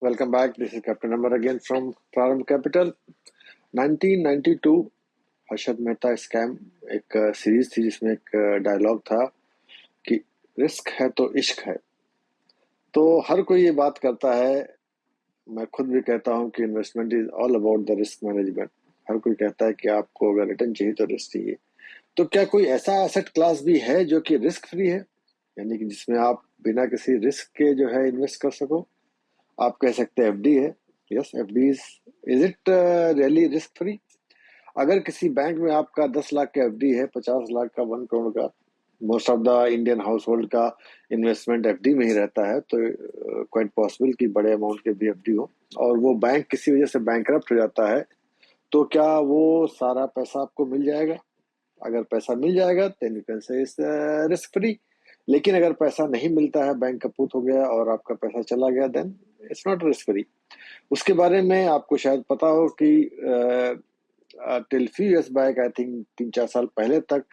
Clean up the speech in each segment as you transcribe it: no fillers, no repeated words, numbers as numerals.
Welcome back. This is Captain Amar again from Prarambh Capital. 1992 Harshad Mehta scam एक series थी जिसमें एक डायलॉग था कि रिस्क है तो इश्क है। तो हर कोई ये बात करता है, मैं खुद भी कहता हूँ कि investment is all about the risk management. हर कोई कहता है कि आपको अगर रिटर्न चाहिए तो रिस्क चाहिए। तो क्या कोई ऐसा एसेट क्लास भी है जो कि रिस्क फ्री है, यानी कि जिसमें आप बिना किसी रिस्क के जो है इन्वेस्ट कर सको? आप कह सकते हैं एफडी है। Yes, FD is it really risk free? अगर किसी बैंक में आपका 10 लाख का एफडी है, 50 लाख का, 1 करोड़ का, most of the Indian house hold का इन्वेस्टमेंट एफडी में ही रहता है, तो क्वाइट पॉसिबल कि बड़े अमाउंट के भी एफडी हो और वो बैंक किसी वजह से बैंकरप्ट हो जाता है, तो क्या वो सारा पैसा आपको मिल जाएगा? अगर पैसा मिल जाएगा then you can say is risk free. लेकिन अगर पैसा नहीं मिलता है, बैंक कपूत हो गया और आपका पैसा चला गया, then it's not risk free. उसके बारे में आपको शायद पता हो कि till few years back, I think 3-4 साल पहले तक,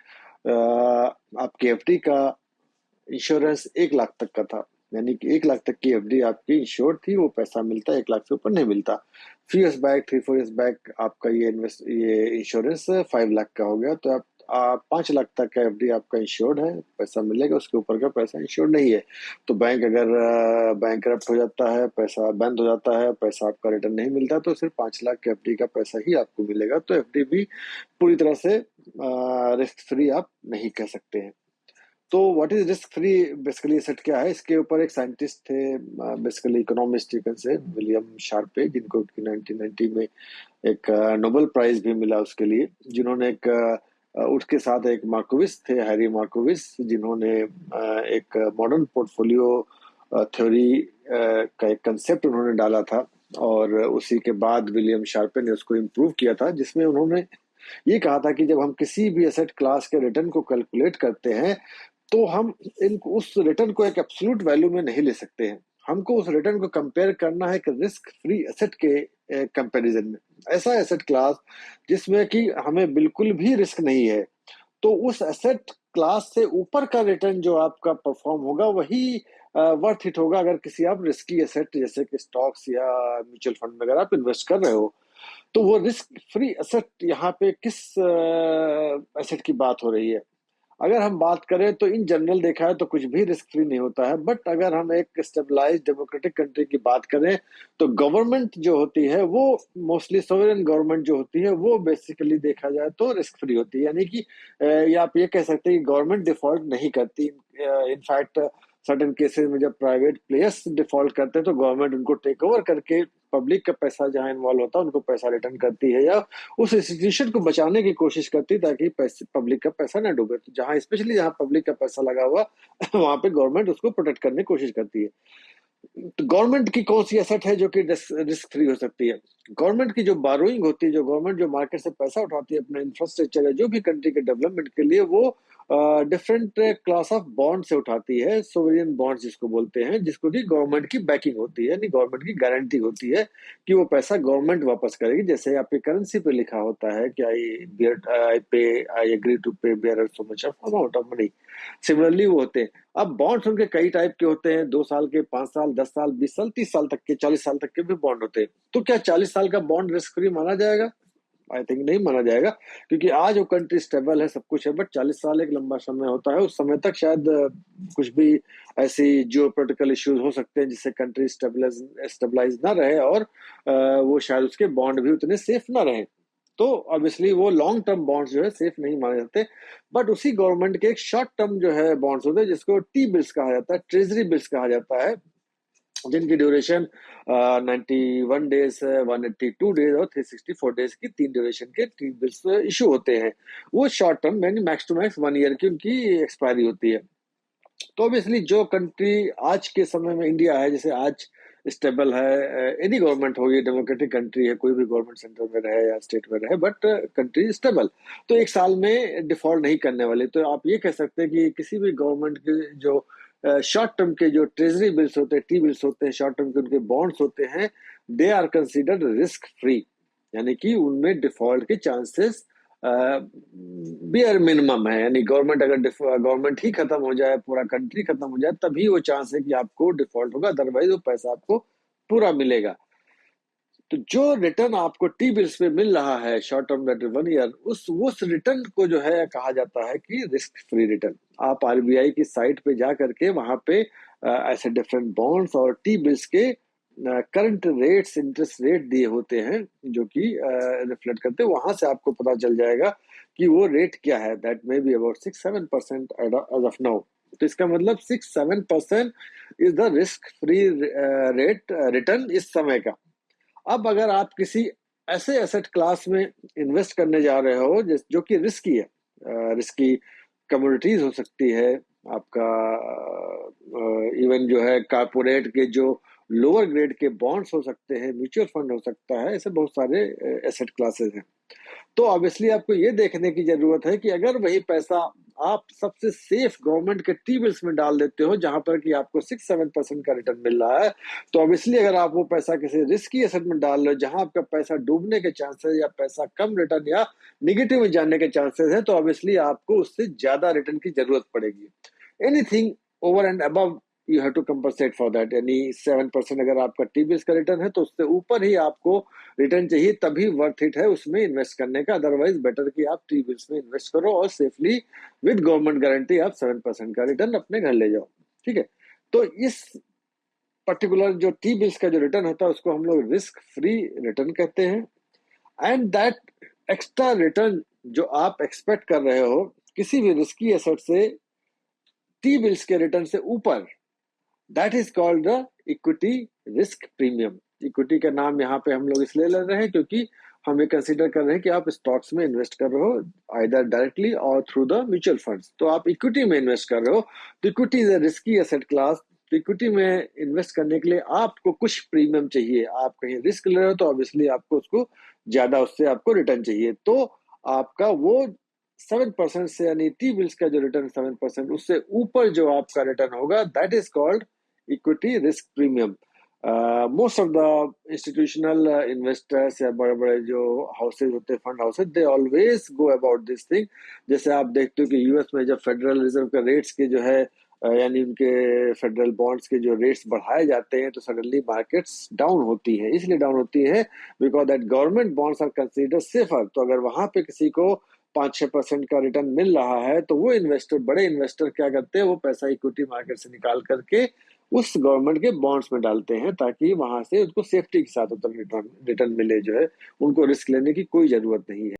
आपकी एफडी का इंश्योरेंस 1 लाख तक का था। यानी कि 1 लाख तक की एफडी आपकी इंश्योर्ड थी, वो पैसा मिलता, 1 लाख से ऊपर नहीं मिलता। Few years back, 3-4 years back, आपका ये इंश्योरेंस 5 लाख का हो गया, तो आप 5 लाख तक का एफडी आपका इंश्योर्ड है, पैसा मिलेगा, उसके ऊपर का पैसा इंश्योर्ड नहीं है। तो बैंक अगर बैंकरप्ट हो जाता है, पैसा बंद हो जाता है, पैसा आपका रिटर्न नहीं मिलता, तो सिर्फ 5 लाख के एफडी का पैसा ही आपको मिलेगा। तो एफडी भी पूरी तरह से रिस्क फ्री आप नहीं कह सकते हैं। तो what is risk free basically asset क्या है, इसके ऊपर एक साइंटिस्ट थे, बेसिकली इकोनॉमिस्ट यू कैन से, विलियम शार्पे, जिनको 1990 में एक नोबेल प्राइज भी मिला उसके लिए, जिन्होंने एक उसके साथ एक मार्कोविस थे, हैरी मार्कोविस, जिन्होंने एक मॉडर्न पोर्टफोलियो थ्योरी का एक कंसेप्ट उन्होंने डाला था। और उसी के बाद विलियम शार्पे ने उसको इम्प्रूव किया था, जिसमें उन्होंने ये कहा था कि जब हम किसी भी एसेट क्लास के रिटर्न को कैलकुलेट करते हैं, तो हम उस रिटर्न को एक एब्सोल्यूट वैल्यू में नहीं ले सकते हैं। हमको उस रिटर्न को कंपेयर करना है कि रिस्क फ्री एसेट के कंपैरिजन में। ऐसा एसेट क्लास जिसमें कि हमें बिल्कुल भी रिस्क नहीं है, तो उस एसेट क्लास से ऊपर का रिटर्न जो आपका परफॉर्म होगा वही वर्थ इट होगा। अगर किसी आप रिस्की एसेट जैसे कि स्टॉक्स या म्यूचुअल फंड में अगर आप इन्वेस्ट कर रहे हो, तो वो रिस्क फ्री एसेट यहाँ पे किस एसेट की बात हो रही है? अगर हम बात करें तो इन जनरल देखा है तो कुछ भी रिस्क फ्री नहीं होता है, बट अगर हम एक स्टेबलाइज्ड डेमोक्रेटिक कंट्री की बात करें, तो गवर्नमेंट जो होती है वो मोस्टली सोवरेन गवर्नमेंट जो होती है वो बेसिकली देखा जाए तो रिस्क फ्री होती है। यानी कि या आप ये कह सकते हैं कि गवर्नमेंट डिफॉल्ट नहीं करती। इनफैक्ट सर्टेन केसेस में जब प्राइवेट प्लेयर्स डिफॉल्ट करते हैं तो गवर्नमेंट उनको टेक ओवर करके पब्लिक का पैसा जहां इन्वॉल्व होता है उनको पैसा रिटर्न करती है, या उस इंस्टीट्यूशन को बचाने की कोशिश करती है ताकि पब्लिक का पैसा ना डूबे। तो जहां स्पेशली जहां पब्लिक का पैसा लगा हुआ वहां पे गवर्नमेंट उसको प्रोटेक्ट करने की कोशिश करती है। तो गवर्नमेंट की कौन सी एसेट है जो कि रिस्क फ्री हो सकती है? गवर्नमेंट की जो बारोइंग होती है, जो गवर्नमेंट जो मार्केट से पैसा उठाती है अपने इंफ्रास्ट्रक्चर या जो भी कंट्री के डेवलपमेंट के लिए, वो डिफरेंट क्लास ऑफ बॉन्ड से उठाती है, सोवरियन बॉन्ड जिसको बोलते हैं, जिसको कि गवर्नमेंट की बैकिंग होती है, यानी गवर्नमेंट की गारंटी होती है कि वो पैसा गवर्नमेंट वापस करेगी। जैसे आपकी करेंसी पे लिखा होता है कि I agree to pay bearer so much of amount of money, similarly वो होते हैं। अब बॉन्ड्स उनके कई टाइप के होते हैं, 2 साल के, 5 साल, 10 साल, 20 साल, 30 साल तक के, 40 साल तक के भी बॉन्ड होते हैं। तो क्या 40 साल का बॉन्ड रिस्क फ्री माना जाएगा? आई थिंक नहीं माना जाएगा, क्योंकि आज वो कंट्री स्टेबल है, सब कुछ है, बट 40 साल एक लंबा समय होता है। उस समय तक शायद कुछ भी ऐसी जियो पोलिटिकल इश्यूज हो सकते हैं जिससे कंट्री स्टेबलाइज ना रहे, और वो शायद उसके बॉन्ड भी उतने सेफ ना रहे। तो ऑब्वियसली वो लॉन्ग टर्म बॉन्ड्स जो है सेफ नहीं माने जाते। बट उसी गवर्नमेंट के एक शॉर्ट टर्म जो है बॉन्ड्स होते हैं, जिसको टी बिल्स कहा जाता है, ट्रेजरी बिल्स कहा जाता है, जिनकी ड्यूरेशन 91 डेज, 182 डेज और 364 डेज की 3 ड्यूरेशन के टी बिल्स इशू होते हैं। वो शॉर्ट टर्म यानी मैक्स टू मैक्स 1 ईयर की उनकी एक्सपायरी होती है। तो ऑब्वियसली जो कंट्री आज के समय में इंडिया है, जैसे आज स्टेबल है, एनी गवर्नमेंट हो, ये डेमोक्रेटिक कंट्री है, कोई भी गवर्नमेंट सेंटर में रहे या स्टेट में रहे, बट कंट्री स्टेबल, तो एक साल में डिफॉल्ट नहीं करने वाले। तो आप ये कह सकते हैं कि किसी भी गवर्नमेंट के जो शॉर्ट टर्म के जो ट्रेजरी बिल्स होते हैं, टी बिल्स होते हैं, शॉर्ट टर्म के उनके बॉन्ड्स होते हैं, they are considered risk free, यानी कि उनमें डिफॉल्ट के चांसेस बियर मिनिमम है। यानी गवर्नमेंट ही खत्म हो जाए, पूरा कंट्री खत्म हो जाए, तभी वो चांस है कि आपको डिफॉल्ट होगा, अदरवाइज वो पैसा आपको पूरा मिलेगा। तो जो रिटर्न आपको टी बिल्स में मिल रहा है शॉर्ट टर्म डेट 1 ईयर, उस रिटर्न को जो है कहा जाता है कि रिस्क फ्री रिटर्न। आप आरबीआई की साइट पे जा करके वहां पे ऐसे डिफरेंट बॉन्ड्स और टी बिल्स के करंट रेट्स, इंटरेस्ट रेट दिए होते हैं जो कि रिफ्लेक्ट करते हैं, वहां से आपको पता चल जाएगा कि वो रेट क्या है। That may be about 6-7% as of now. तो इसका मतलब 6-7% is the risk free rate return इस समय का। अब अगर आप किसी ऐसे एसेट क्लास में इन्वेस्ट करने जा रहे हो जो कि रिस्की है, रिस्की कमोडिटीज हो सकती है, आपका इवन जो है कारपोरेट के जो लोअर ग्रेड के बॉन्ड्स हो सकते हैं, म्यूचुअल फंड हो सकता है, ऐसे बहुत सारे एसेट क्लासेस हैं। तो ऑब्वियसली आपको ये देखने की जरूरत है कि अगर वही पैसा आप सबसे सेफ गवर्नमेंट के टी बिल्स में डाल देते हो जहां पर कि आपको 6-7% का रिटर्न मिल रहा है, तो ऑब्वियसली अगर आप वो पैसा किसी रिस्की एसेट में डाल रहे हो जहां आपका पैसा डूबने के चांसेस या पैसा कम रिटर्न या निगेटिव में जाने के चांसेस है, तो ऑब्वियसली आपको उससे ज्यादा रिटर्न की जरूरत पड़ेगी। Anything over and above you have to compensate for that. यानी 7% अगर आपका टी बिल्स का रिटर्न है तो उससे ऊपर ही आपको रिटर्न चाहिए, तभी वर्थ इट है उसमें इन्वेस्ट करने का। अदरवाइज बेटर कि आप टी बिल्स में इन्वेस्ट करो और सेफली विद गवर्नमेंट गारंटी आप 7% का रिटर्न अपने घर ले जाओ। ठीक है, तो इस पर्टिकुलर जो टी बिल्स का जो रिटर्न होता है उसको हम लोग रिस्क फ्री रिटर्न कहते हैं। एंड दैट एक्स्ट्रा रिटर्न जो आप एक्सपेक्ट कर रहे हो किसी भी रिस्की एसेट से टी बिल्स के रिटर्न से ऊपर, that is called the equity risk premium. Equity का नाम यहाँ पे हम लोग इसलिए ले रहे हैं क्योंकि हम ये कंसीडर कर रहे हैं कि आप स्टॉक्स में इन्वेस्ट कर रहे हो आइदर डायरेक्टली और थ्रू द म्यूचुअल फंड्स, तो आप इक्विटी में इन्वेस्ट कर रहे हो। तो equity is a risky asset class. तो इक्विटी में इन्वेस्ट करने के लिए आपको कुछ प्रीमियम चाहिए। आप कहीं रिस्क ले रहे हो तो ऑब्वियसली आपको उसको ज्यादा, उससे आपको रिटर्न चाहिए। तो आपका वो 7% से, यानी टी बिल्स का जो रिटर्न 7%, उससे ऊपर जो आपका रिटर्न होगा that is called equity risk premium. Most of the institutional investors या बड़े बड़े जो हाउसेज होते हैं, fund houses, they always go about this thing. जैसे आप देखते हो कि यूएस में जब फेडरल रिजर्व का रेट्स के जो है यानी उनके फेडरल बॉन्ड्स के जो रेट्स बढ़ाए जाते हैं तो सडनली मार्केट्स डाउन होती है। इसलिए डाउन होती है because that government bonds are consider safer. तो अगर वहां पे किसी को 5-6% का रिटर्न मिल रहा है तो वो इन्वेस्टर, बड़े इन्वेस्टर क्या करते हैं, वो पैसा इक्विटी मार्केट से निकाल करके उस गवर्नमेंट के बॉन्ड्स में डालते हैं ताकि वहां से उनको सेफ्टी के साथ रिटर्न मिले, जो है उनको रिस्क लेने की कोई जरूरत नहीं है।